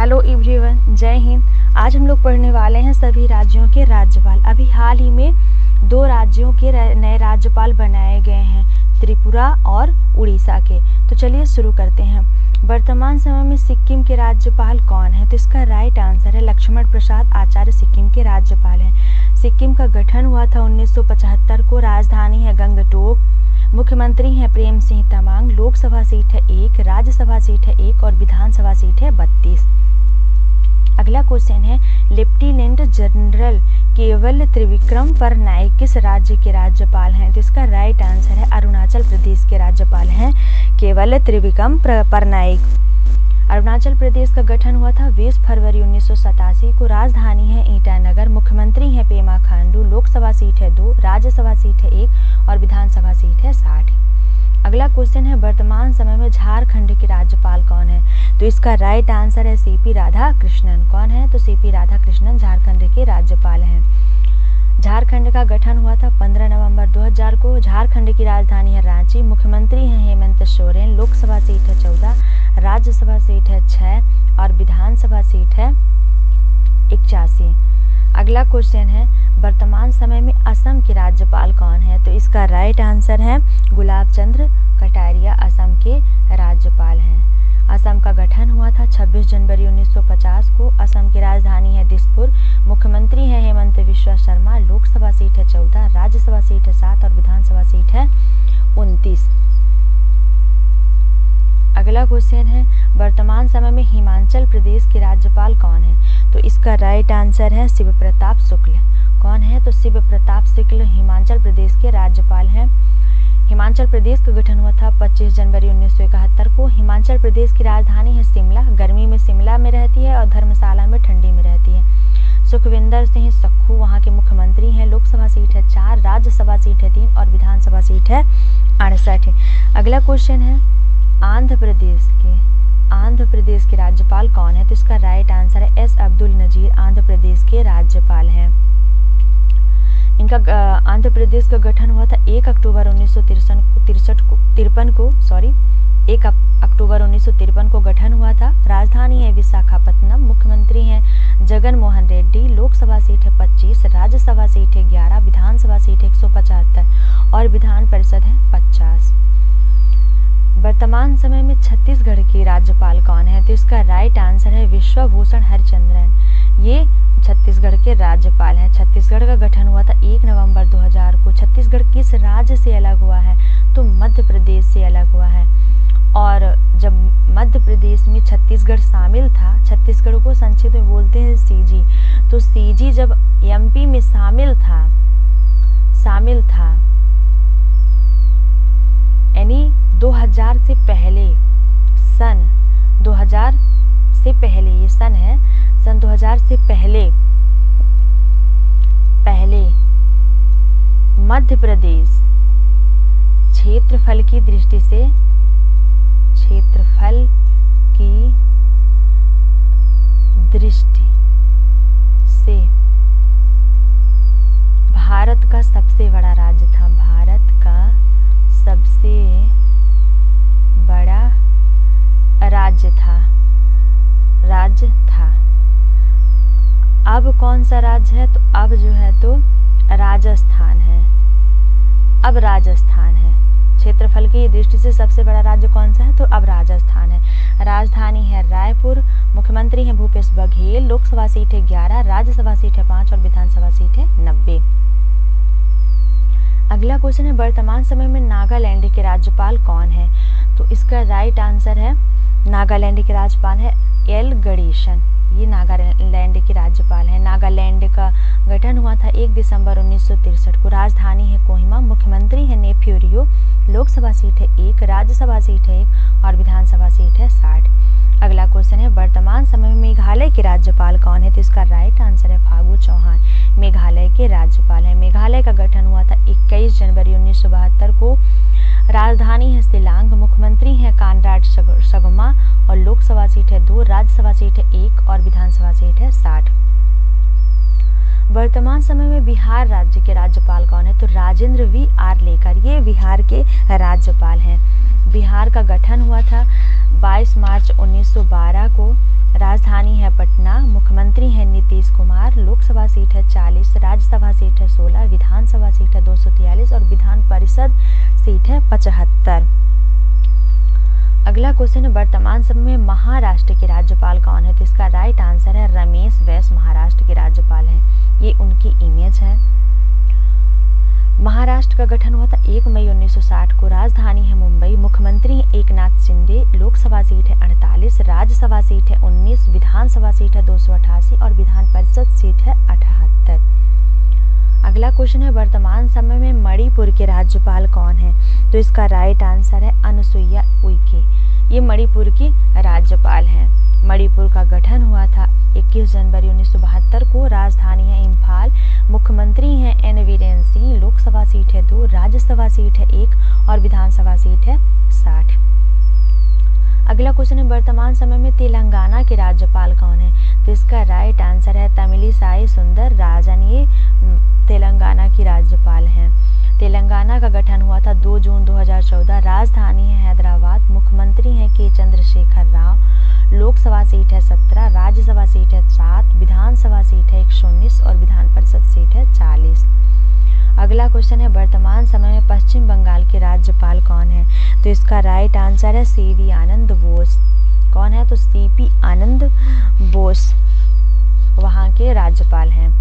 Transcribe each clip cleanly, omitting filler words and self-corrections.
Hello everyone, जय हिंद। आज हम लोग पढ़ने वाले हैं सभी राज्यों के राज्यपाल। अभी हाल ही में 2 राज्यों के नए राज्यपाल बनाए गए हैं, त्रिपुरा और उड़ीसा के। तो चलिए शुरू करते हैं। वर्तमान समय में सिक्किम के राज्यपाल कौन है? तो इसका राइट आंसर है लक्ष्मण प्रसाद आचार्य सिक्किम के राज्यपाल हैं। सिक्किम का गठन हुआ था 1975 को। राजधानी है गंगटोक। मुख्यमंत्री हैं प्रेम सिंह तमांग। लोकसभा सीट है 1, राज्यसभा सीट है 1 और विधानसभा सीट है 32। अगला क्वेश्चन है, लेफ्टिनेंट जनरल केवल त्रिविक्रम परनाइक किस राज्य के राज्यपाल हैं? तो इसका राइट आंसर है अरुणाचल प्रदेश के राज्यपाल हैं केवल त्रिविक्रम परनाइक। अरुणाचल प्रदेश का गठन हुआ था 20 फरवरी 1987 को। राजधानी है ईटानगर। मुख्यमंत्री हैं पेमा खांडू। लोकसभा सीट है 2, राज्यसभा सीट है 1 और विधानसभा सीट है 60। अगला क्वेश्चन है, वर्तमान समय में झारखंड के राज्यपाल कौन है? तो इसका राइट आंसर है सीपी राधाकृष्णन। कौन है? तो सीपी राधाकृष्णन झारखंड के राज्यपाल हैं। झारखंड का गठन हुआ था 15 नवंबर 2000 को। झारखंड की राजधानी है रांची। मुख्यमंत्री हैं हेमंत सोरेन। लोकसभा सीट है 14, राज्यसभा सीट है 6 और विधानसभा सीट है 81। अगला क्वेश्चन है, वर्तमान समय में असम के राज्यपाल कौन है? तो इसका राइट आंसर है गुलाब चंद्र कटारिया असम के राज्यपाल हैं। असम का गठन हुआ था 26 जनवरी 1950 को। असम की राजधानी है दिसपुर। मुख्यमंत्री हैं हेमंत बिस्वा शर्मा। लोकसभा सीट है 14, राज्यसभा सीट है 7 और विधानसभा सीट है 29। अगला क्वेश्चन है, वर्तमान समय में हिमाचल प्रदेश के राज्यपाल कौन है? तो इसका राइट आंसर है शिव प्रताप शुक्ल। कौन है? तो शिव प्रताप शुक्ल हिमाचल प्रदेश के राज्यपाल हैं। हिमाचल प्रदेश का गठन हुआ था 25 जनवरी 1971 को। हिमाचल प्रदेश की राजधानी है शिमला। गर्मी में शिमला में रहती है और धर्मशाला में ठंडी में रहती है। सुखविंदर सिंह सुक्खू वहाँ के मुख्यमंत्री हैं। लोकसभा सीट है 4, राज्यसभा सीट है 3 और विधानसभा सीट है 68। अगला क्वेश्चन है, आंध्र प्रदेश के राज्यपाल कौन है? तो इसका राइट आंसर है एस अब्दुल नजीर आंध्र प्रदेश के राज्यपाल हैं। इनका आंध्र प्रदेश का गठन हुआ था 1 अक्टूबर 1953 को गठन हुआ था। राजधानी है विशाखापत्तनम। मुख्यमंत्री हैं जगन मोहन रेड्डी। लोकसभा सीट है 25, राज्यसभा सीट है 11, विधानसभा सीट है 175 और विधान परिषद है 50। वर्तमान समय में छत्तीसगढ़ के राज्यपाल कौन है? तो इसका राइट आंसर है विश्वभूषण हरिचंद्रन। ये छत्तीसगढ़ के राज्यपाल हैं। छत्तीसगढ़ का गठन हुआ था 1 नवंबर 2000 को। छत्तीसगढ़ किस राज्य से अलग हुआ है? तो मध्य प्रदेश से अलग हुआ है। और जब मध्य प्रदेश में छत्तीसगढ़ शामिल था, छत्तीसगढ़ को संक्षिप्त में बोलते हैं सीजी। तो सीजी जब एमपी में शामिल था यानी 2000 से पहले, सन 2000 से पहले, ये सन है, सन 2000 से पहले मध्य प्रदेश क्षेत्रफल की दृष्टि से भारत का सबसे बड़ा राज्य था। भारत का सबसे बड़ा राज्य था। अब कौन सा राज्य है? तो अब जो है तो राजस्थान है। अब राजस्थान है। क्षेत्रफल की दृष्टि से सबसे बड़ा राज्य कौन सा है? तो अब राजस्थान है। राजधानी है रायपुर। मुख्यमंत्री हैं भूपेश बघेल। लोकसभा सीट है 11, राज्यसभा सीट है 5 और विधानसभा सीट है 90। अगला क्वेश्चन है, वर्तमान समय में नागालैंड के राज्यपाल कौन है? तो इसका राइट आंसर है नागालैंड के राज्यपाल है एल गणेशन। ये नागालैंड के राज्यपाल हैं। नागालैंड का गठन हुआ था 1 दिसंबर 1963 को। राजधानी है कोहिमा। मुख्यमंत्री है नेफ्यू रियो। लोकसभा सीट है 1, राज्यसभा सीट है 1 और विधानसभा सीट है 60। अगला क्वेश्चन है, वर्तमान समय में मेघालय के राज्यपाल कौन है? तो इसका राइट आंसर है फागू चौहान। मेघालय के राज्यपाल हैं। मेघालय का गठन हुआ था 21 जनवरी 1972 को। राजधानी है शिलांग। मुख्यमंत्री हैं कानराड संगमा और लोकसभा सीट है 2, राज्यसभा सीट है 1 और विधानसभा सीट है 60। वर्तमान समय में बिहार राज्य के राज्यपाल कौन है? तो राजेंद्र वी आर्लेकर, ये बिहार के राज्यपाल हैं। बिहार का गठन हुआ था 22 मार्च 1912 को। राजधानी है पटना, मुख्यमंत्री हैं नीतीश कुमार, लोकसभा सीट है 40, राज्यसभा सीट है 16, विधानसभा सीट है 243 और विधान परिषद सीट है 75। अगला क्वेश्चन है वर्तमान समय में महाराष्ट्र के राज्यपाल कौन है? तो इसका राइट आंसर है रमेश बैस महाराष्ट्र के राज्यपाल हैं। ये उनकी इमेज है। महाराष्ट्र का गठन हुआ था 1 मई 1960 को, राजधानी है मुंबई, मुख्यमंत्री हैं एकनाथ शिंदे, लोकसभा सीट है 48, राज्यसभा सीट है 19, विधानसभा सीट है 288 और विधान परिषद सीट है 78। अगला क्वेश्चन है वर्तमान समय में मणिपुर के राज्यपाल कौन है? तो इसका राइट आंसर है अनुसुईया उइके। ये मणिपुर की राज्यपाल हैं। मणिपुर का गठन हुआ था 21 जनवरी 1972 को, राजधानी है इम्फाल, मुख्यमंत्री हैं एन वीरेन सिंह, लोकसभा सीट है 2, राज्यसभा सीट है 1 और विधानसभा सीट है 60। अगला क्वेश्चन है वर्तमान समय में तेलंगाना के राज्यपाल कौन है? तो इसका राइट आंसर है तमिलिसाई सुंदर राजन। ये तेलंगाना की राज्यपाल हैं। तेलंगाना का गठन हुआ था 2 जून 2014, राजधानी है हैदराबाद, मुख्यमंत्री हैं के चंद्रशेखर राव, लोकसभा सीट है 17, राज्यसभा सीट है 7, विधानसभा सीट है 119 और विधान परिषद सीट है 40। अगला क्वेश्चन है वर्तमान समय में पश्चिम बंगाल के राज्यपाल कौन है? तो इसका राइट आंसर है सीवी आनंद बोस। कौन है? तो सीपी आनंद बोस वहाँ के राज्यपाल हैं।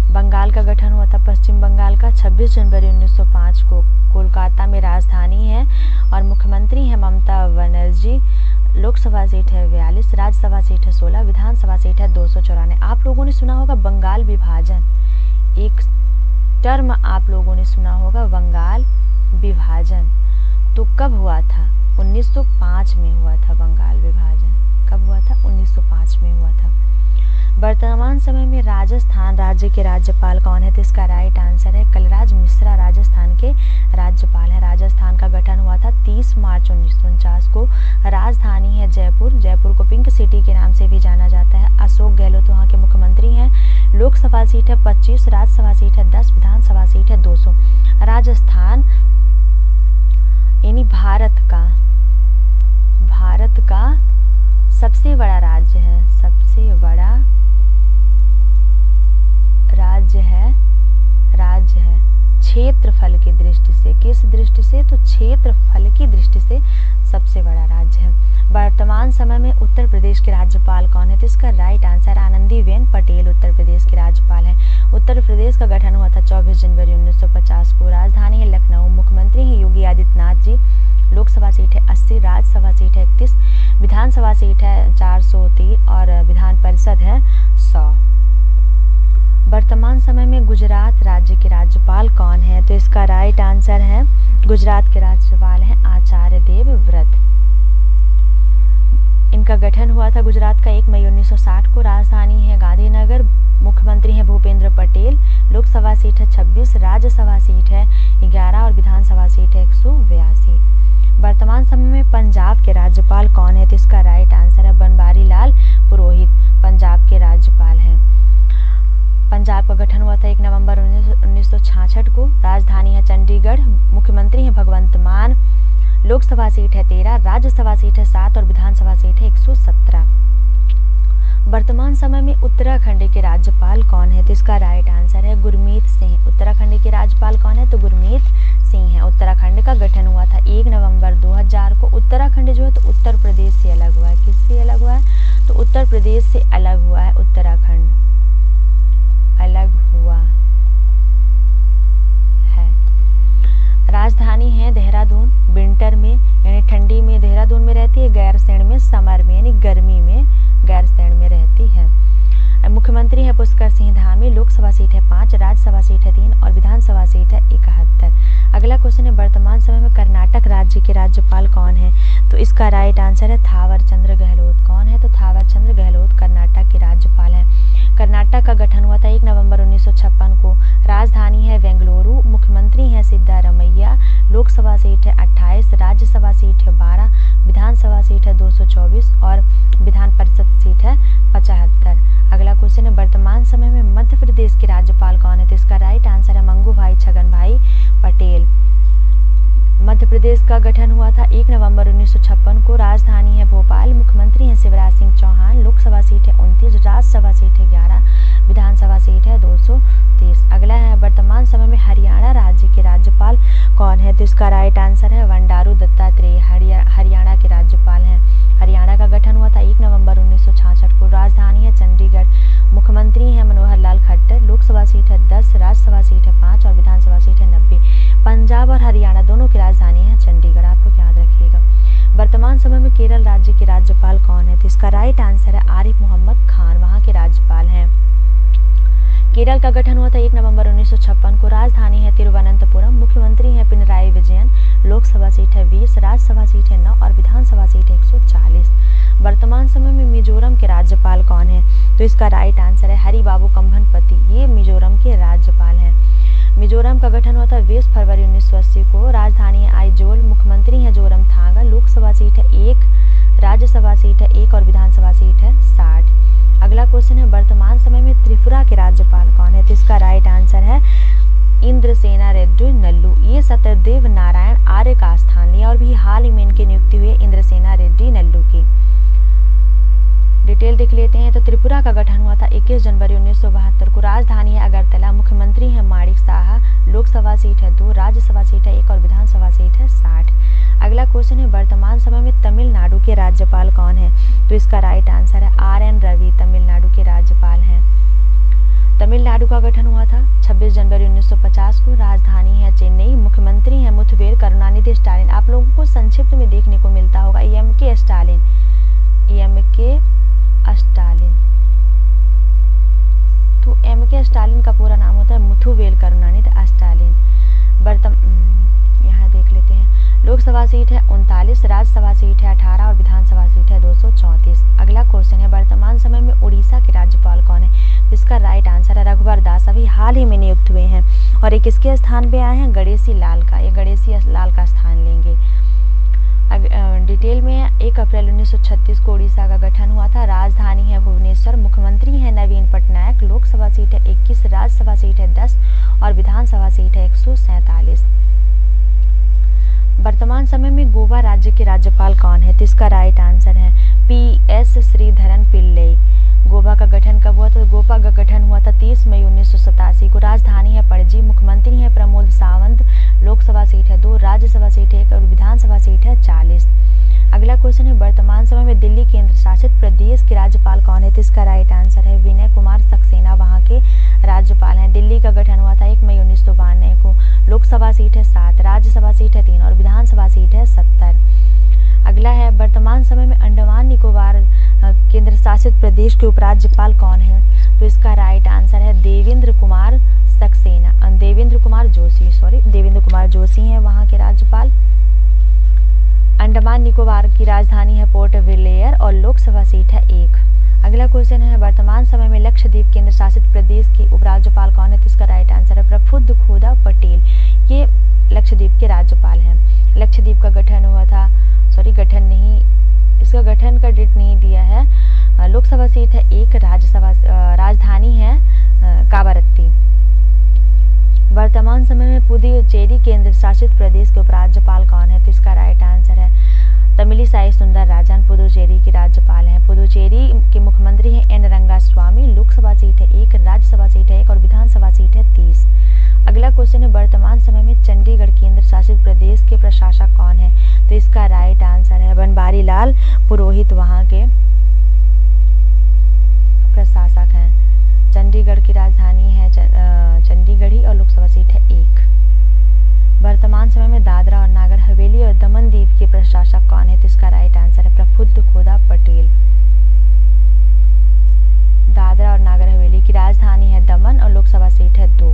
बंगाल का गठन हुआ था पश्चिम बंगाल का 26 जनवरी 1905 को, कोलकाता में राजधानी है और मुख्यमंत्री हैं ममता बनर्जी, लोकसभा सीट है 42, राज्यसभा सीट है 16, विधानसभा सीट है 294। आप लोगों ने सुना होगा बंगाल विभाजन, एक टर्म आप लोगों ने सुना होगा बंगाल विभाजन। तो कब हुआ था? 1905 में हुआ था बंगाल विभाजन। कब हुआ था? 1905 में हुआ था। वर्तमान समय में राजस्थान राज्य के राज्यपाल कौन है? तो इसका राइट आंसर है कलराज मिश्रा, राजस्थान के राज्यपाल है। राजस्थान का गठन हुआ था 30 मार्च 1949 को, राजधानी है जयपुर, जयपुर को पिंक सिटी के नाम से भी जाना जाता है। अशोक गहलोत वहाँ के मुख्यमंत्री हैं, लोकसभा सीट है 25, राज्यसभा सीट है 10, विधानसभा सीट है 200। राजस्थान यानी भारत का सबसे बड़ा राज्य है, सबसे बड़ा राज्य है क्षेत्रफल की दृष्टि से। किस दृष्टि से? तो क्षेत्रफल की दृष्टि से सबसे बड़ा राज्य है। वर्तमान समय में उत्तर प्रदेश के राज्यपाल कौन है? तो इसका राइट आंसर आनंदीबेन पटेल उत्तर प्रदेश के राज्यपाल हैं। उत्तर प्रदेश का गठन हुआ था 24 जनवरी 1950 को, राजधानी है लखनऊ, मुख्यमंत्री हैं योगी आदित्यनाथ जी, लोकसभा सीट है 80, राज्यसभा सीट है 31, विधानसभा सीट है 403 और विधान परिषद है 100। वर्तमान समय में गुजरात राज्य के राज्यपाल कौन है? तो इसका राइट आंसर है गुजरात के राज्यपाल हैं आचार्य देवव्रत। इनका गठन हुआ था गुजरात का 1 मई 1960 को, राजधानी है गांधीनगर, मुख्यमंत्री हैं भूपेंद्र पटेल, लोकसभा सीट है 26, राज्यसभा सीट है 11 और विधानसभा सीट है 182। वर्तमान समय में पंजाब के राज्यपाल कौन है? तो इसका राइट आंसर है बनवारी लाल पुरोहित, पंजाब के राज्यपाल हैं। पंजाब का गठन हुआ था 1 नवंबर 1966 को, राजधानी है चंडीगढ़, मुख्यमंत्री हैं भगवंत मान, लोकसभा सीट है 13, राज्यसभा सीट है 7 और विधानसभा सीट है 117। वर्तमान समय में उत्तराखंड के राज्यपाल कौन है? तो इसका राइट आंसर है गुरमीत सिंह। उत्तराखंड के राज्यपाल कौन है? तो गुरमीत सिंह है। उत्तराखंड का गठन हुआ था 1 नवंबर 2000 को। उत्तराखंड जो है तो उत्तर प्रदेश से अलग हुआ है। किससे अलग हुआ है? तो उत्तर प्रदेश से अलग हुआ है। उत्तराखंड अलग हुआ है। राजधानी है देहरादून, विंटर में यानी ठंडी में देहरादून में रहती है, गैरसैंण में समर में यानी गर्मी में गैरसैंण में रहती है। मुख्यमंत्री है पुष्कर सिंह धामी, लोकसभा सीट है 5, राज्यसभा सीट है 3 और विधानसभा सीट है 71। अगला क्वेश्चन है वर्तमान समय में कर्नाटक राज्य के राज्यपाल कौन है? तो इसका राइट आंसर है थावर चंद्र गहलोत। कौन है? तो थावर चंद्र गहलोत कर्नाटक के राज्यपाल हैं। कर्नाटक का गठन हुआ था 1 नवंबर 1956 को, राजधानी है बेंगलुरु, मुख्यमंत्री हैं सिद्धारमैया, लोकसभा सीट है 28, राज्यसभा सीट है 12, विधानसभा सीट है 224 और विधान परिषद सीट है 75। अगला क्वेश्चन है वर्तमान समय में मध्य प्रदेश के राज्यपाल कौन है? तो इसका राइट आंसर है मंगू भाई छगन भाई पटेल। मध्य प्रदेश का गठन हुआ था 1 नवंबर 1956 को, राजधानी है भोपाल, मुख्यमंत्री हैं शिवराज सिंह चौहान, लोकसभा समय में हरियाणा राज्य के राज्यपाल कौन है? तो इसका राइट आंसर है बंडारू दत्तात्रेय, हरियाणा के राज्यपाल हैं। हरियाणा का गठन हुआ था 1 नवंबर 1966 को। राजधानी है चंडीगढ़। मुख्यमंत्री हैं मनोहर लाल खट्टर। लोकसभा सीट है 10, राज्यसभा सीट है 5 और विधानसभा सीट है 90। पंजाब और हरियाणा दोनों की राजधानी है चंडीगढ़, आप लोग याद रखिएगा। वर्तमान समय में केरल राज्य के राज्यपाल कौन है? तो इसका राइट आंसर है आरिफ मोहम्मद खान, वहाँ के राज्यपाल हैं। केरल का गठन हुआ था 1 नवंबर 1956 को। राजधानी है तिरुवनंतपुरम। मुख्यमंत्री हैं पिनराई विजयन। लोकसभा सीट है 20, राज्यसभा सीट है 9 और विधानसभा सीट है 140। वर्तमान समय में मिजोरम के राज्यपाल कौन है? तो इसका राइट आंसर है हरिबाबू कंभनपति, ये मिजोरम के राज्यपाल हैं। मिजोरम का गठन हुआ था 20 फरवरी 1980 को। राजधानी है आइजोल। मुख्यमंत्री हैं जोरमथांगा। लोकसभा सीट है 1, राज्यसभा सीट है 1 और विधानसभा सीट है 60। अगला क्वेश्चन है वर्तमान समय में त्रिपुरा के राज्यपाल कौन है? तो इसका राइट आंसर है इंद्रसेना रेड्डी नल्लू, ये सत्यदेव नारायण आर्य का स्थान लिया और भी हाल ही में इनकी नियुक्ति हुई इंद्रसेना रेड्डी नल्लू की। डिटेल देख लेते हैं। तो त्रिपुरा का गठन हुआ था 21 जनवरी 1972 को। राजधानी है अगरतला। मुख्यमंत्री हैं माणिक साहा। लोकसभा सीट है 2, राज्यसभा सीट है 1 और विधानसभा सीट है 60। अगला क्वेश्चन है वर्तमान समय में तमिलनाडु के राज्यपाल कौन है? तो इसका राइट आंसर है RN रवि, तमिलनाडु के राज्यपाल हैं। तमिलनाडु का गठन हुआ था 26 जनवरी 1950 को। राजधानी है चेन्नई। मुख्यमंत्री हैं मुथुवेल करुणानिधि स्टालिन। आप लोगों को संक्षिप्त में देखने को मिलता होगा EMK स्टालिन, EMK स्टालिन। तो MK स्टालिन का पूरा नाम होता है मुथुवेल करुणानिधि स्टालिन। यहाँ देख लेते हैं। लोकसभा सीट है 39, राज्यसभा सीट है 18 और विधानसभा सीट है 234। अगला क्वेश्चन है वर्तमान समय में उड़ीसा के राज्यपाल कौन है? इसका राइट आंसर है रघुवर दास, अभी हाल ही में नियुक्त हुए हैं और एक किसके स्थान पे आए हैं? गणेशी लाल का, ये गणेशी लाल का स्थान लेंगे। डिटेल में 1 अप्रैल 1936 को उड़ीसा का गठन हुआ था। राजधानी है भुवनेश्वर। मुख्यमंत्री हैं नवीन पटनायक। लोकसभा सीट है 21, राज्यसभा सीट है 10 और विधानसभा सीट है 147। वर्तमान समय में गोवा राज्य के राज्यपाल कौन है? तो इसका राइट आंसर है PS श्रीधरन पिल्लई। गोवा का गठन कब हुआ था? तो गोवा का गठन हुआ था 30 मई 1987 को। राजधानी है पणजी। मुख्यमंत्री हैं प्रमोद सावंत। लोकसभा सीट है 2, राज्यसभा सीट है 1 और विधानसभा सीट है 40। अगला क्वेश्चन है वर्तमान समय में दिल्ली केंद्र शासित प्रदेश के राज्यपाल कौन है? तो इसका राइट आंसर है विनय कुमार सक्सेना, वहाँ के राज्यपाल हैं। दिल्ली का गठन हुआ था 1 मई 1992 को। लोकसभा सीट है 7, राज्यसभा सीट है 3 और विधानसभा सीट है 70। अगला है वर्तमान समय में अंडमान निकोबार केंद्र शासित प्रदेश के उपराज्यपाल कौन है? तो इसका राइट आंसर है देवेंद्र कुमार सक्सेना, देवेंद्र कुमार जोशी हैं वहाँ के राज्यपाल। अंडमान निकोबार की राजधानी है पोर्ट विलियर और लोकसभा सीट है 1। अगला क्वेश्चन है वर्तमान समय में लक्षद्वीप केंद्र शासित प्रदेश के उपराज्यपाल कौन है? तो इसका राइट आंसर है प्रफुल्ल खोदा पटेल, ये लक्षद्वीप के राज्यपाल हैं। लक्षद्वीप का गठन हुआ था, इसका गठन का डेट नहीं दिया है। लोकसभा सीट है 1, राजधानी है कावारत्ती। वर्तमान समय में पुदुचेरी केंद्र शासित प्रदेश के उपराज्यपाल कौन है? तो इसका राइट आंसर है तमिलिसाई सुंदरराजन, पुदुचेरी के राज्यपाल हैं। पुदुचेरी के मुख्यमंत्री हैं N रंगास्वामी। लोकसभा सीट है 1, राज्यसभा सीट है 1 और विधानसभा सीट है 30। अगला क्वेश्चन है वर्तमान समय में चंडीगढ़ केंद्र शासित प्रदेश के प्रशासक कौन है? तो इसका राइट आंसर है बनवारी लाल पुरोहित, वहाँ के प्रशासक हैं। चंडीगढ़ की राजधानी है चंडीगढ़ी और लोकसभा सीट है 1। वर्तमान समय में दादरा और नागर हवेली और दमन द्वीप के प्रशासक कौन है? तो इसका राइट आंसर है प्रफुल्ल खोदा पटेल। दादरा और नागर हवेली की राजधानी है दमन और लोकसभा सीट है 2।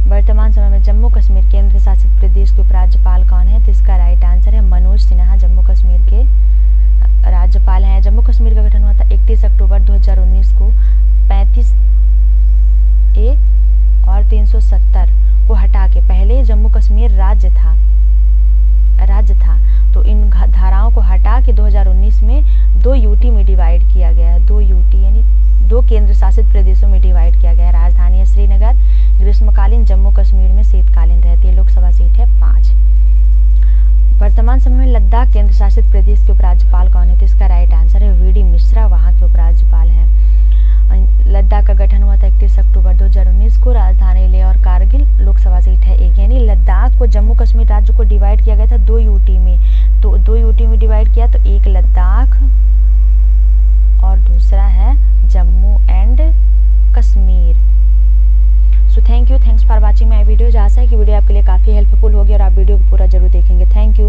वर्तमान समय में जम्मू कश्मीर केंद्र शासित प्रदेश के उपराज्यपाल कौन है? तो इसका राइट आंसर है मनोज सिन्हा, जम्मू कश्मीर के राज्यपाल हैं। जम्मू कश्मीर का गठन हुआ था 31 अक्टूबर 2019 को। 35A और 370 को हटा के पहले जम्मू कश्मीर राज्य था, तो इन धाराओं को हटा के 2019 में 2 UT में डिवाइड किया गया है। 2 UT यानी 2 केंद्र शासित प्रदेशों में डिवाइड किया गया है। राजधानी है श्रीनगर। ग्रीष्मकालीन जम्मू कश्मीर में शीतकालीन रहती है। लोकसभा सीट है 5। वर्तमान समय में लद्दाख केंद्र शासित प्रदेश के उपराज्यपाल कौन है? तो इसका राइट आंसर है VD मिश्रा, वहाँ के उपराज्यपाल हैं। लद्दाख का गठन हुआ था 31 अक्टूबर 2019 को। राजधानी लेह कश्मीर राज्य को डिवाइड किया गया था 2 यूटी में। तो 2 यूटी में डिवाइड किया तो एक लद्दाख और दूसरा है Jammu and Kashmir. So thanks for watching my video. आशा है कि वीडियो आपके लिए काफ़ी हेल्पफुल होगी और आप वीडियो को पूरा जरूर देखेंगे। Thank you.